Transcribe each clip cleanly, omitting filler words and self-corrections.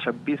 26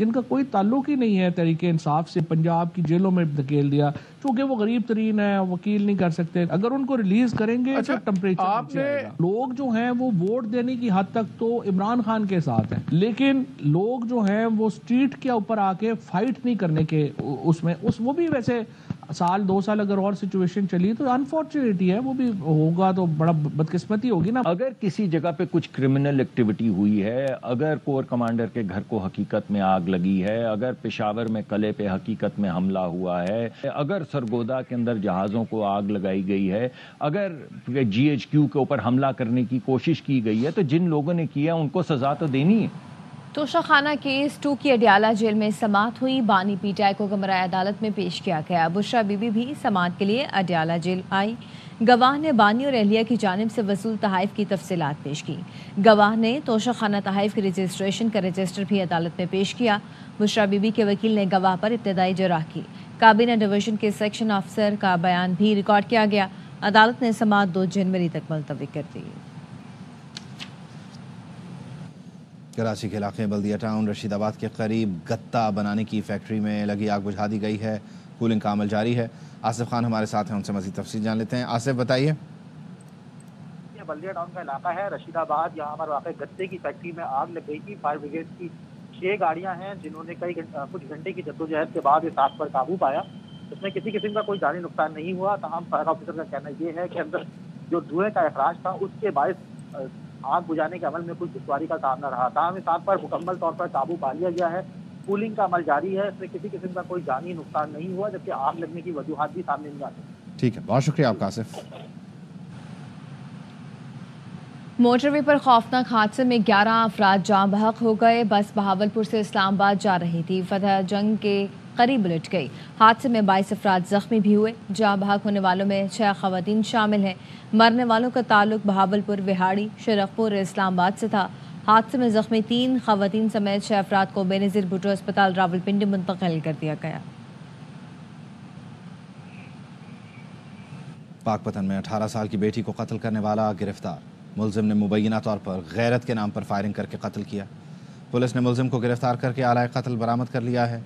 جن کا کوئی تعلق ہی نہیں ہے تحریک انصاف سے، پنجاب کی جیلوں میں دھکیل دیا چونکہ وہ غریب ترین ہے، وکیل نہیں کر سکتے. اگر ان کو ریلیز کریں گے تو ٹمپریچر نیچے آئے گا. لوگ جو ہیں وہ ووٹ دینے کی حد تک تو عمران خان کے ساتھ ہیں، لیکن لوگ جو ہیں وہ اسٹریٹ کے اوپر آ کے فائٹ نہیں کرنے کے وہ بھی ویسے سال 2 سال اگر اور سچویشن چلی تو انفارچونیٹی ہے، وہ بھی ہوگا تو بڑا بدقسمتی ہوگی نا. اگر کسی جگہ پہ کچھ کرمنل ایکٹیویٹی ہوئی ہے، اگر کور کمانڈر کے گھر کو حقیقت میں آگ لگی ہے، اگر پشاور میں قلعے پہ حقیقت میں حملہ ہوا ہے، اگر سرگودا کے اندر جہازوں کو آگ لگائی گئی ہے، اگر GHQ کے اوپر حملہ کرنے کی کوشش کی گئی ہے، تو جن لوگوں نے کیا ان کو سزا تو دینی ہے. توشہ خانہ کیس 2 کی اڈیالہ جیل میں سماعت ہوئی. بانی PTI کو گمراہ عدالت میں پیش کیا گیا. بشرا بی بی بھی سماعت کے لیے اڈیالہ جیل آئی. گواہ نے بانی اور اہلیہ کی جانب سے وصول تحائف کی تفصیلات پیش کی. گواہ نے توشہ خانہ تحائف کے رجسٹریشن کا رجسٹر بھی عدالت میں پیش کیا. بشرا بی بی کے وکیل نے گواہ پر ابتدائی جرح کی. کابینہ ڈویژن کے سیکشن افسر کا بیان بھی ریکارڈ کیا گیا. عدالت نے سماعت 2 جنوری تک ملتوی کر دی. کراچی کے علاقے بلدیہ ٹاؤن رشید آباد کے قریب گتا بنانے کی فیکٹری میں لگی آگ بجھا دی گئی ہے. کولنگ کا عمل جاری ہے. آصف خان ہمارے ساتھ ہیں، ان سے مزید تفصیل جان لیتے ہیں. آصف بتائیے. یہ بلدیہ ٹاؤن کا علاقہ ہے رشید آباد، یہاں پر واقع گتے کی فیکٹری میں آگ لگ گئی تھی. فائر بریگیڈ کی 6 گاڑیاں ہیں جنہوں نے کچھ گھنٹے کی جدوجہد کے بعد اس آگ پر قابو پایا. اس میں کسی قسم کا کوئی جانی نقصان نہیں ہوا. تاہم فائر آفیسر کا کہنا یہ ہے کہ اندر جو دھوئیں کا اخراج تھا اس کے باعث آگ بجھانے کے عمل میں کچھ دشواری کا سامنا رہا. تاہم اس آگ پر مکمل طور پر قابو پا لیا گیا ہے. کولنگ کا عمل جاری ہے. اس میں کسی قسم کا کوئی جانی نقصان نہیں ہوا، جبکہ آگ لگنے کی وجوہات بھی سامنے نہیں آتی. ٹھیک ہے، بہت شکریہ آپ کا آصف. موٹر وے پر خوفناک حادثے میں 11 افراد جاں بحق ہو گئے. بس بہاولپور سے اسلام آباد جا رہی تھی، فتح جنگ کے قریب الٹ گئی. حادثے میں 22 افراد زخمی بھی ہوئے. جاں بحق ہونے والوں میں 6 خواتین شامل ہیں. مرنے والوں کا تعلق بہاولپور، وہاڑی، شرخپور، اسلام آباد سے تھا. حادثے میں زخمی 3 خواتین سمیت 6 افراد کو بے نظیر بھٹو اسپتال راولپنڈی منتقل کر دیا گیا. پاک پتن میں 18 سال کی بیٹی کو قتل کرنے والا گرفتار. ملزم نے مبینہ طور پر غیرت کے نام پر فائرنگ کر کے قتل کیا. پولیس نے ملزم کو گرفتار کر کے آلۂ قتل برآمد کر لیا ہے.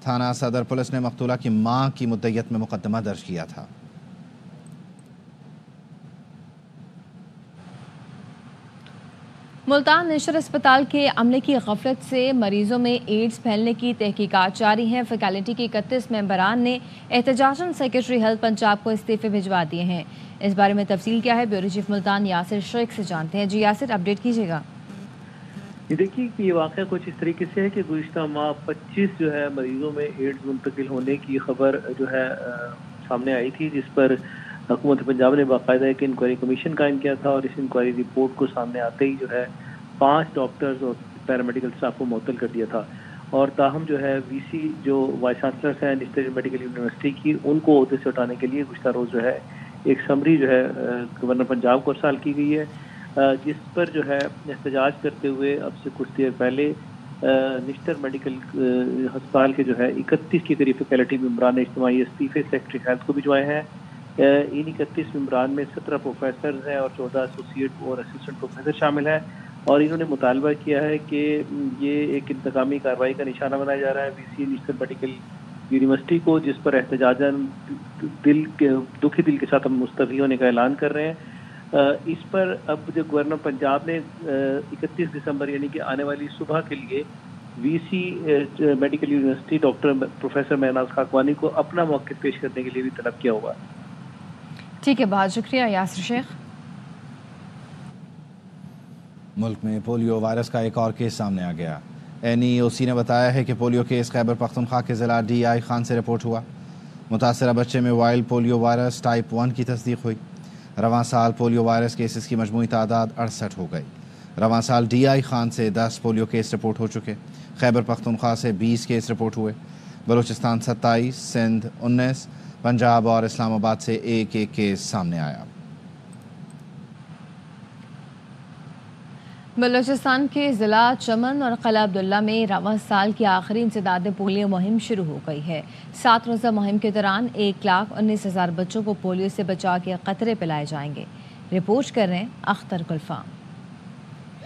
تھانہ صدر پولیس نے مقتولہ کی ماں کی مدعیت میں مقدمہ درج کیا تھا. ملتان نشر اسپتال کے عملے کی غفلت سے مریضوں میں ایڈز پھیلنے کی تحقیقات جاری ہیں. فیکلٹی کے 31 ممبران نے احتجاجاً سیکرٹری ہیلتھ پنجاب کو استعفے بھجوا دیے ہیں. اس بارے میں تفصیل کیا ہے بیورو چیف ملتان یاسر شیخ سے جانتے ہیں. جی یاسر، اپڈیٹ کیجیے گا. دیکھیے کہ یہ واقعہ کچھ اس طریقے سے ہے کہ گزشتہ ماہ 25 جو ہے مریضوں میں ایڈز منتقل ہونے کی خبر جو ہے سامنے آئی تھی، جس پر حکومت پنجاب نے باقاعدہ ایک انکوائری کمیشن قائم کیا تھا. اور اس انکوائری رپورٹ کو سامنے آتے ہی جو ہے 5 ڈاکٹرز اور پیرامیڈیکل اسٹاف کو معطل کر دیا تھا. اور تاہم جو ہے VC جو وائس چانسلرس ہیں نیشنل میڈیکل یونیورسٹی کی، ان کو عہدے سے اٹھانے کے لیے گزشتہ روز جو ہے ایک سمری جو ہے گورنر پنجاب کو ارسال کی گئی ہے، جس پر جو ہے احتجاج کرتے ہوئے اب سے کچھ دیر پہلے نشتر میڈیکل ہسپتال کے جو ہے 31 کے قریب فیکلٹی ممبران نے اجتماعی استعفے سیکرٹری ہیلتھ کو بھجوائے ہیں. ان 31 ممبران میں 17 پروفیسرز ہیں اور 14 ایسوسیٹ اور اسسٹنٹ پروفیسر شامل ہیں. اور انہوں نے مطالبہ کیا ہے کہ یہ ایک انتقامی کارروائی کا نشانہ بنایا جا رہا ہے VC نیشنل میڈیکل یونیورسٹی کو، جس پر احتجاجاً دکھی دل کے ساتھ ہم مستعفی ہونے کا اعلان کر رہے ہیں. اس پر اب جو گورنر پنجاب نے 31 دسمبر یعنی کہ آنے والی صبح کے لیے VC medical university doctor professor Mahnaz Khakwani کو اپنا موقف پیش کرنے کے لیے بھی طلب کیا ہوا. ٹھیک ہے، بہت شکریہ یاسر شیخ. ملک میں پولیو وائرس کا ایک اور کیس سامنے آ گیا. NEOC نے بتایا ہے کہ پولیو کیس خیبر پختونخوا کے ضلع DI خان سے رپورٹ ہوا. متاثرہ بچے میں وائلڈ پولیو وائرس ٹائپ 1 کی تصدیق ہوئی. رواں سال پولیو وائرس کیسز کی مجموعی تعداد 68 ہو گئی. رواں سال DI خان سے 10 پولیو کیس رپورٹ ہو چکے. خیبر پختونخوا سے 20 کیس رپورٹ ہوئے. بلوچستان 27، سندھ 19، پنجاب اور اسلام آباد سے ایک کیس سامنے آیا. بلوچستان کے ضلع چمن اور قلعہ عبداللہ میں رواں سال کی آخری انسداد پولیو مہم شروع ہو گئی ہے. 7 روزہ مہم کے دوران 1,19,000 بچوں کو پولیو سے بچا کے قطرے پلائے جائیں گے. رپورٹ کر رہے ہیں اختر گلفام.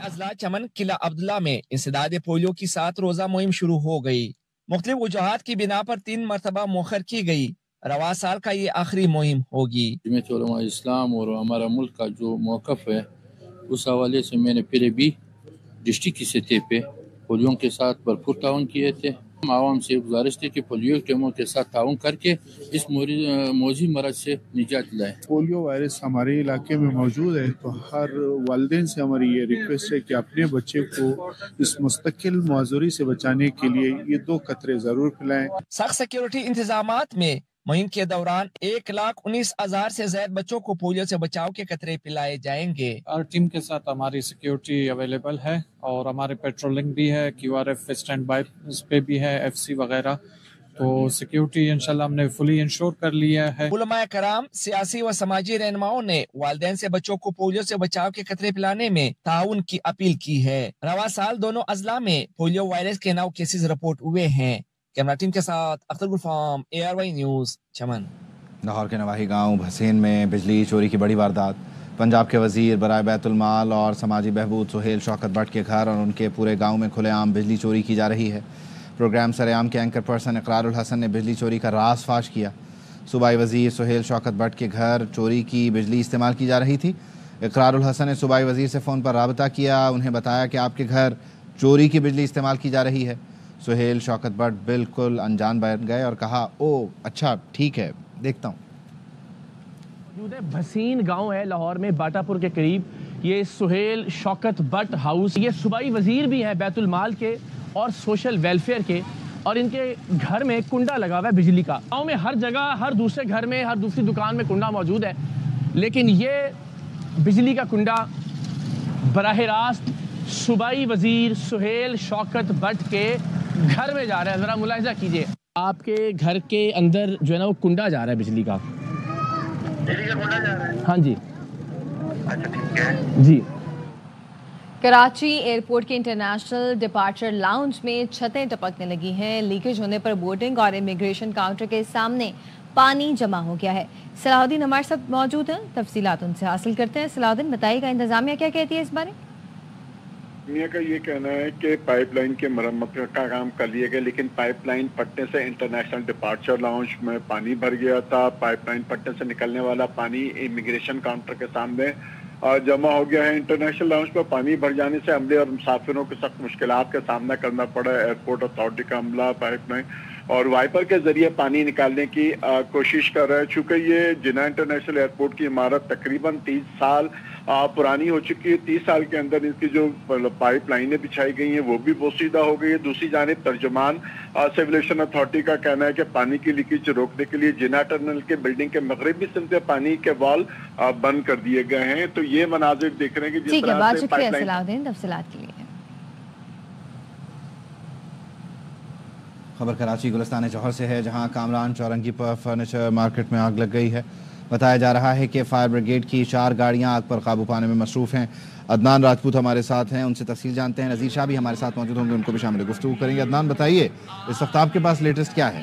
اضلاع چمن قلعہ عبداللہ میں انسداد پولیو کی 7 روزہ مہم شروع ہو گئی. مختلف وجوہات کی بنا پر 3 مرتبہ مؤخر کی گئی. رواں سال کا یہ آخری مہم ہوگی. جمعیت علماء اسلام اور ہمارا ملک کا جو موقف ہے اس حوالے سے میں نے پہلے بھی ڈسٹرکٹ کی سطح پہ پولیو کے ساتھ بھرپور تعاون کیے تھے. عوام سے گزارش تھی کہ پولیو ٹیموں کے ساتھ تعاون کر کے اس موذی مرض سے نجات دلائیں. پولیو وائرس ہمارے علاقے میں موجود ہے تو ہر والدین سے ہماری یہ ریکویسٹ ہے کہ اپنے بچے کو اس مستقل معذوری سے بچانے کے لیے یہ 2 قطرے ضرور پلائیں. سخت سیکیورٹی انتظامات میں مہم کے دوران 1,19,000 سے زائد بچوں کو پولیو سے بچاؤ کے قطرے پلائے جائیں گے. ہر ٹیم کے ساتھ ہماری سیکیورٹی اویلیبل ہے اور ہمارے پیٹرولنگ بھی ہے, QRF اسٹینڈ بائی پہ بھی ہے, FC وغیرہ. تو سیکیورٹی انشاءاللہ ہم نے فلی انشور کر لیا ہے. علماء کرام, سیاسی و سماجی رہنماؤں نے والدین سے بچوں کو پولیو سے بچاؤ کے قطرے پلانے میں تعاون کی اپیل کی ہے. رواں سال دونوں اضلاع میں پولیو وائرس کے 9 کیسز رپورٹ ہوئے ہیں. کیمرہ ٹیم کے ساتھ اختر گلفام, ARY نیوز, چمن. لاہور کے نواحی گاؤں بھسین میں بجلی چوری کی بڑی واردات. پنجاب کے وزیر برائے بیت المال اور سماجی بہبود سہیل شوکت بٹ کے گھر اور ان کے پورے گاؤں میں کھلے عام بجلی چوری کی جا رہی ہے. پروگرام سرعام کے اینکر پرسن اقرار الحسن نے بجلی چوری کا راز فاش کیا. صوبائی وزیر سہیل شوکت بٹ کے گھر چوری کی بجلی استعمال کی جا رہی تھی. اقرار الحسن نے صوبائی وزیر سے فون پر رابطہ کیا. انہیں بتایا کہ آپ کے گھر چوری کی بجلی استعمال کی جا رہی ہے. سہیل شوکت بٹ بالکل انجان بن گئے اور کہا, او اچھا ٹھیک ہے, دیکھتا ہوں. بھسین گاؤں ہے لاہور میں, باٹا پور کے قریب. یہ سہیل شوکت بٹ ہاؤس, یہ صوبائی وزیر بھی ہیں بیت المال کے اور سوشل ویلفیئر کے, اور ان کے گھر میں کنڈا لگا ہوا ہے بجلی کا. گاؤں میں ہر جگہ, ہر دوسرے گھر میں, ہر دوسری دکان میں کنڈا موجود ہے, لیکن یہ بجلی کا کنڈا براہ راست صوبائی وزیر سہیل شوکت بٹ کے گھر میں جا رہا ہے. ذرا ملاحظہ کیجئے, آپ کے گھر کے اندر جو ہے نا وہ کنڈا جا رہا ہے بجلی کا. ہاں جی, اچھا ٹھیک ہے جی. کراچی ایئرپورٹ کے انٹرنیشنل ڈپارچر لاؤنج میں چھتیں ٹپکنے لگی ہیں. لیکیج ہونے پر بورڈنگ اور امیگریشن کاؤنٹر کے سامنے پانی جمع ہو گیا ہے. صلاح الدین ہمارے ساتھ موجود ہیں, تفصیلات ان سے حاصل کرتے ہیں. صلاح الدین, بتائیے گا انتظامیہ کیا کہتی ہے اس بارے؟ دنیا کا یہ کہنا ہے کہ پائپ لائن کے مرمت کا کام کر لیا گیا, لیکن پائپ لائن پٹنے سے انٹرنیشنل ڈپارچر لاؤنج میں پانی بھر گیا تھا. پائپ لائن پٹنے سے نکلنے والا پانی امیگریشن کاؤنٹر کے سامنے جمع ہو گیا ہے. انٹرنیشنل لاؤنج پر پانی بھر جانے سے عملے اور مسافروں کو سخت مشکلات کا سامنا کرنا پڑا. ایئرپورٹ اتھارٹی کا عملہ پائپ لائن اور وائپر کے ذریعے پانی نکالنے کی کوشش کر رہا ہے. چونکہ یہ جناح انٹرنیشنل ایئرپورٹ کی عمارت تقریباً 30 سال پرانی ہو چکی ہے. 30 سال کے اندر اس کی جو پائپ لائنیں بچھائی گئی ہیں وہ بھی بوسیدہ ہو گئی ہے. دوسری جانب ترجمان سول ایویشن اتھارٹی کا کہنا ہے کہ پانی کی لیکیج روکنے کے لیے جناح ٹرمینل کے بلڈنگ کے مغربی سمت پانی کے وال بند کر دیے گئے ہیں. تو یہ مناظر دیکھ رہے ہیں کہ جس طرح سے پائپ لائن. صلاح الدین, تفصیلات کے لیے. خبر کراچی گلستان جوہر سے ہے, جہاں کامران چورنگی پر فرنیچر مارکیٹ میں آگ لگ گئی ہے. بتایا جا رہا ہے کہ فائر بریگیڈ کی 4 گاڑیاں آگ پر قابو پانے میں مصروف ہیں. عدنان راجپوت ہمارے ساتھ ہیں, ان سے تفصیل جانتے ہیں. نذیر شاہ بھی ہمارے ساتھ موجود ہوں گے, ان کو بھی شامل گفتگو کریں گے. عدنان, بتائیے اس وقت آپ کے پاس لیٹسٹ کیا ہے؟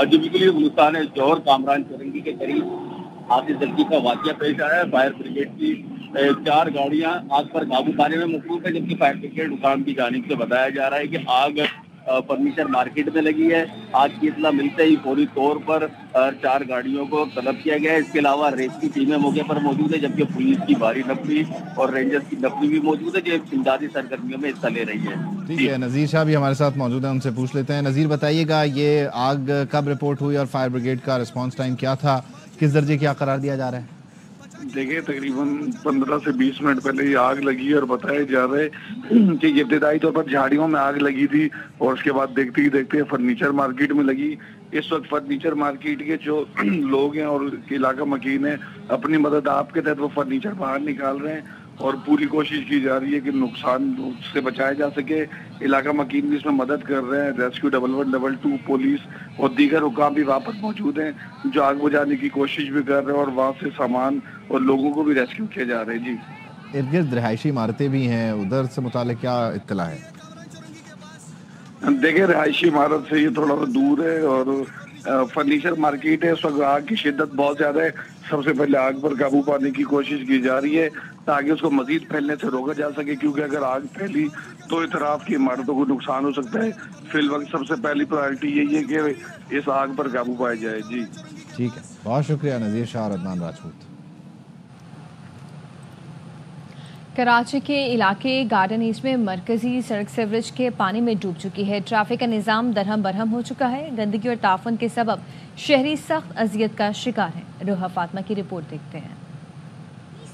جی بالکل, یہ گلستان جوہر کامران چورنگی کے قریب آگ زدگی کا واقعہ پیش آیا ہے. فائر بریگیڈ کی 4 گاڑیاں آگ پر قابو پانے میں مصروف ہے, جبکہ فائر بریگیڈ حکام کی جانب سے بتایا جا رہا ہے کہ آگ فرنیچر مارکیٹ میں لگی ہے. آگ کی اطلاع ملتے ہی فوری طور پر 4 گاڑیوں کو طلب کیا گیا ہے. اس کے علاوہ ریسکیو ٹیمیں موقع پر موجود ہے, جبکہ پولیس کی بھاری نفری اور رینجرز کی نفری بھی موجود ہے جو امدادی سرگرمیوں میں حصہ لے رہی ہے. ٹھیک ہے, نذیر شاہ بھی ہمارے ساتھ موجود ہیں, ان سے پوچھ لیتے ہیں. نذیر, بتائیے گا یہ آگ کب رپورٹ ہوئی اور فائر بریگیڈ کا رسپانس ٹائم کیا تھا, کس درجے کیا قرار دیا جا رہا ہے؟ دیکھیں, تقریباً 15 سے 20 منٹ پہلے یہ آگ لگی اور بتایا جا رہا ہے کہ ابتدائی طور پر جھاڑیوں میں آگ لگی تھی اور اس کے بعد دیکھتے ہی دیکھتے فرنیچر مارکیٹ میں لگی. اس وقت فرنیچر مارکیٹ کے جو لوگ ہیں اور علاقہ مکین ہیں, اپنی مدد آپ کے تحت وہ فرنیچر باہر نکال رہے ہیں اور پوری کوشش کی جا رہی ہے کہ نقصان سے بچایا جا سکے. علاقہ مکین بھی اس میں مدد کر رہے ہیں. ریسکیو 1112 پولیس اور دیگر حکام بھی وہاں پر موجود ہیں جو آگ بجھانے کی کوشش بھی کر رہے ہیں اور وہاں سے سامان اور لوگوں کو بھی ریسکیو کیا جا رہا ہے. جی, ارد گرد رہائشی عمارتیں بھی ہیں, ادھر سے متعلق کیا اطلاع ہے؟ دیکھیں, رہائشی عمارت سے یہ تھوڑا سا دور ہے اور فرنیچر مارکیٹ ہے، اس وقت آگ کی شدت بہت زیادہ ہے. سب سے پہلے آگ پر قابو پانے کی کوشش کی جا رہی ہے تاکہ اس کو مزید پھیلنے سے روکا جا سکے، کیونکہ اگر آگ پھیلی تو اطراف کی عمارتوں کو نقصان ہو سکتا ہے. فی الوقت سب سے پہلی پرائرٹی یہی ہے کہ اس آگ پر قابو پایا جائے. جی ٹھیک ہے، بہت شکریہ نذیر شاہ اور عدنان راجپوت. کراچی کے علاقے گارڈن ایسٹ میں مرکزی سڑک سیوریج کے پانی میں ڈوب چکی ہے. ٹریفک کا نظام درہم برہم ہو چکا ہے. گندگی اور تعفن کے سبب شہری سخت اذیت کا شکار ہیں. روحا فاطمہ کی رپورٹ دیکھتے ہیں.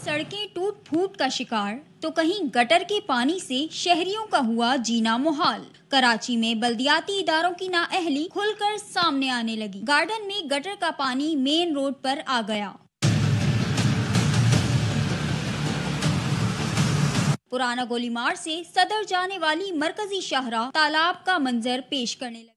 سڑکیں ٹوٹ پھوٹ کا شکار تو کہیں گٹر کے پانی سے شہریوں کا ہوا جینا محال. کراچی میں بلدیاتی اداروں کی نااہلی کھل کر سامنے آنے لگی. گارڈن میں گٹر کا پانی مین روڈ پر آ گیا. پرانا گولی مار سے صدر جانے والی مرکزی شاہراہ تالاب کا منظر پیش کرنے لگا.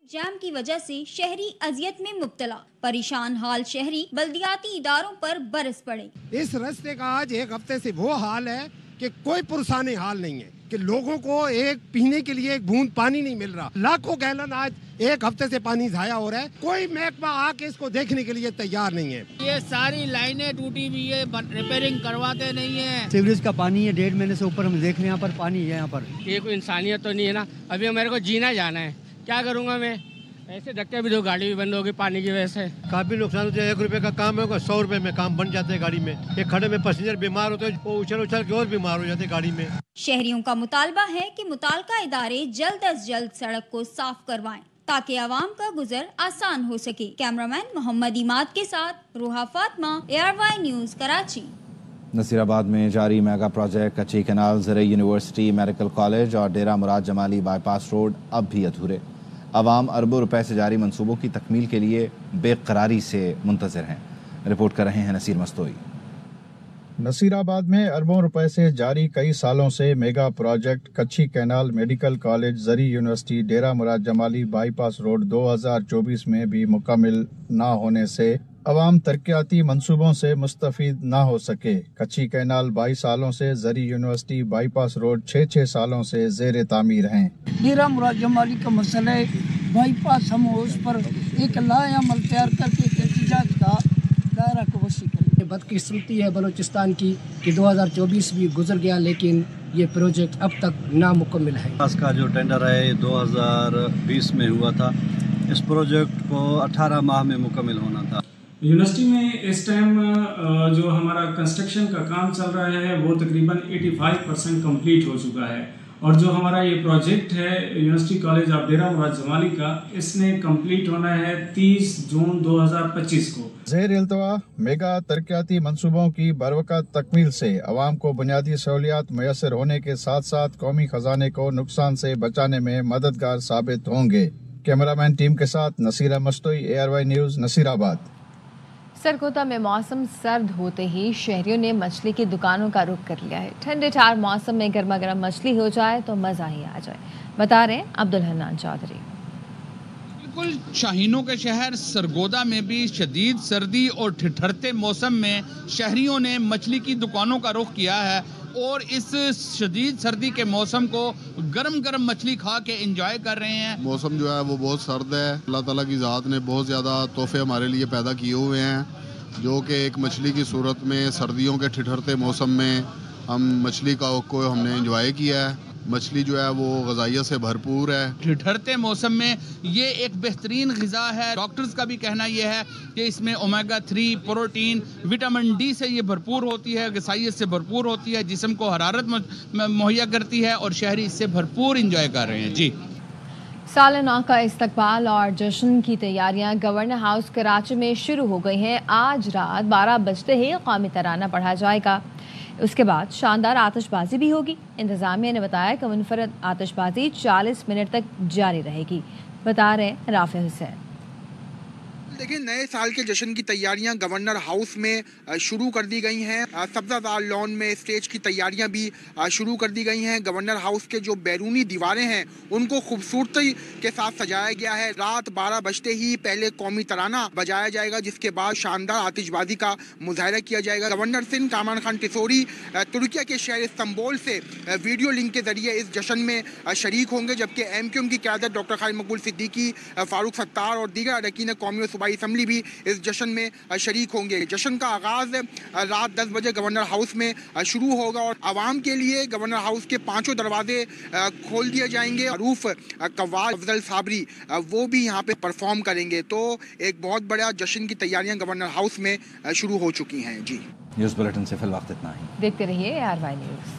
جام کی وجہ سے شہری اذیت میں مبتلا. پریشان حال شہری بلدیاتی اداروں پر برس پڑے. اس راستے کا آج ایک ہفتے سے وہ حال ہے کہ کوئی پرسانی حال نہیں ہے کہ لوگوں کو ایک پینے کے لیے ایک بوند پانی نہیں مل رہا. لاکھوں گیلن آج ایک ہفتے سے پانی ضائع ہو رہا ہے. کوئی محکمہ آ کے اس کو دیکھنے کے لیے تیار نہیں ہے. یہ ساری لائنیں ٹوٹی ہوئی ہے، ریپیئرنگ کرواتے نہیں ہیں. سیوریج کا پانی ہے 1.5 مہینے سے اوپر، ہم دیکھ رہے ہیں یہاں پر پانی ہے. یہاں پر یہ کوئی انسانیت تو نہیں ہے نا. ابھی میرے کو جینا جانا ہے، کیا کروں گا میں؟ ایسے دھکے بھی دو، گاڑی بھی بند ہوگی پانی کی وجہ سے. کافی نقصان ہوتا ہے. 1 روپے کا کام ہوگا 100 روپے میں کام بن جاتے ہیں گاڑی میں. ایک کھڑے میں پیسنجر بیمار ہوتے ہیں، وہ اچھل کے اور بیمار ہو جاتے ہیں گاڑی میں. شہریوں کا مطالبہ ہے کہ متعلقہ ادارے جلد از جلد سڑک کو صاف کروائیں تاکہ عوام کا گزر آسان ہو سکے. کیمرامین محمد اماد کے ساتھ روحا فاطمہ، ARY نیوز کراچی. نصیر آباد میں جاری میگا پروجیکٹ کچی کینال، زرعی یونیورسٹی، میڈیکل کالج اور ڈیرہ مراد جمالی بائی پاس روڈ اب بھی ادھورے. عوام اربوں روپے سے جاری منصوبوں کی تکمیل کے لیے بے قراری سے منتظر ہیں. رپورٹ کر رہے ہیں نصیر مستوئی. نصیر آباد میں اربوں روپے سے جاری کئی سالوں سے میگا پروجیکٹ کچھی کینال، میڈیکل کالج، زرعی university, Dera Murad Jamali by pass road 2024 میں بھی مکمل نہ ہونے سے عوام ترقیاتی منصوبوں سے مستفید نہ ہو سکے. کچھی کینال 22 سالوں سے، زرعی یونیورسٹی بائی پاس روڈ 6 سالوں سے زیر تعمیر ہیں. ڈیرہ مراد جمالی کا مسئلہ ہے، بائی پاس ہم اس پر ایک لائحہ عمل تیار کر کے احتجاج کا دائرہ کو وسیع کریں. بدقسمتی ہے بلوچستان کی کہ 2024 بھی گزر گیا لیکن یہ پروجیکٹ اب تک نامکمل ہے. اس کا جو ٹینڈر ہے 2020 میں ہوا تھا. اس پروجیکٹ کو 18 ماہ میں مکمل ہونا تھا. یونیورسٹی میں اس ٹائم جو ہمارا کنسٹرکشن کا کام چل رہا ہے وہ تقریباً 85% کمپلیٹ ہو چکا ہے. اور جو ہمارا یہ پروجیکٹ ہے یونیورسٹی کالج آف ڈیرہ مراد جمالی کا، اس نے کمپلیٹ ہونا ہے 30 جون 2025 کو. زیر التوا میگا ترقیاتی منصوبوں کی بروقت تکمیل سے عوام کو بنیادی سہولیات میسر ہونے کے ساتھ ساتھ قومی خزانے کو نقصان سے بچانے میں مددگار ثابت ہوں گے. کیمرامین ٹیم کے ساتھ نصیر مستوئی، ARY نیوز، نصیر آباد. سرگودا میں موسم سرد ہوتے ہی شہریوں نے مچھلی کی دکانوں کا رخ کر لیا ہے. ٹھنڈے ٹھار موسم میں گرما گرم مچھلی ہو جائے تو مزہ ہی آ جائے. بتا رہے ہیں عبدالحنان چودھری. بالکل شاہینوں کے شہر سرگودا میں بھی شدید سردی اور ٹھٹھرتے موسم میں شہریوں نے مچھلی کی دکانوں کا رخ کیا ہے اور اس شدید سردی کے موسم کو گرم گرم مچھلی کھا کے انجوائے کر رہے ہیں. موسم جو ہے وہ بہت سرد ہے. اللہ تعالیٰ کی ذات نے بہت زیادہ تحفے ہمارے لیے پیدا کیے ہوئے ہیں جو کہ ایک مچھلی کی صورت میں سردیوں کے ٹھٹھرتے موسم میں ہم مچھلی کو ہم نے انجوائے کیا ہے. مچھلی جو ہے وہ غذائیت سے بھرپور ہے. ٹھٹھرتے موسم میں یہ ایک بہترین غذا ہے. ڈاکٹرز کا بھی کہنا یہ ہے کہ اس میں اومیگا 3 پروٹین وٹامن ڈی سے یہ بھرپور ہوتی ہے، غذائیت سے بھرپور ہوتی ہے، جسم کو حرارت مہیا کرتی ہے اور شہری اس سے بھرپور انجوائے کر رہے ہیں. جی سال نو کا استقبال اور جشن کی تیاریاں گورنر ہاؤس کراچی میں شروع ہو گئی ہیں. آج رات 12 بجتے ہی قومی ترانہ پڑھا جائے گا. اس کے بعد شاندار آتش بازی بھی ہوگی. انتظامیہ نے بتایا کہ منفرد آتش بازی 40 منٹ تک جاری رہے گی. بتا رہے رافع حسین. دیکھیں نئے سال کے جشن کی تیاریاں گورنر ہاؤس میں شروع کر دی گئی ہیں. سبزہ زار لان میں اسٹیج کی تیاریاں بھی شروع کر دی گئی ہیں. گورنر ہاؤس کے جو بیرونی دیواریں ہیں ان کو خوبصورتی کے ساتھ سجایا گیا ہے. رات 12 بجتے ہی پہلے قومی ترانہ بجایا جائے گا جس کے بعد شاندار آتش بازی کا مظاہرہ کیا جائے گا. گورنر سندھ کامران خان ٹسوری ترکیہ کے شہر استنبول سے ویڈیو لنک کے ذریعے اس جشن میں شریک ہوں گے، جبکہ MQM کی قیادت ڈاکٹر خالد مقبول صدیقی، فاروق ستار اور دیگر اراکین قومی و صوبائی اسمبلی بھی اس جشن میں شریک ہوں گے. جشن کا آغاز رات 10 بجے گورنر ہاؤس میں شروع ہوگا اور عوام کے لیے گورنر ہاؤس کے 5 دروازے کھول دیے جائیں گے. معروف قوال افضل صابری وہ بھی یہاں پہ پرفارم کریں گے. تو ایک بہت بڑا جشن کی تیاریاں گورنر ہاؤس میں شروع ہو چکی ہیں. جی نیوز بلیٹن سے فی الوقت اتنا ہی. دیکھتے رہیے ARY نیوز.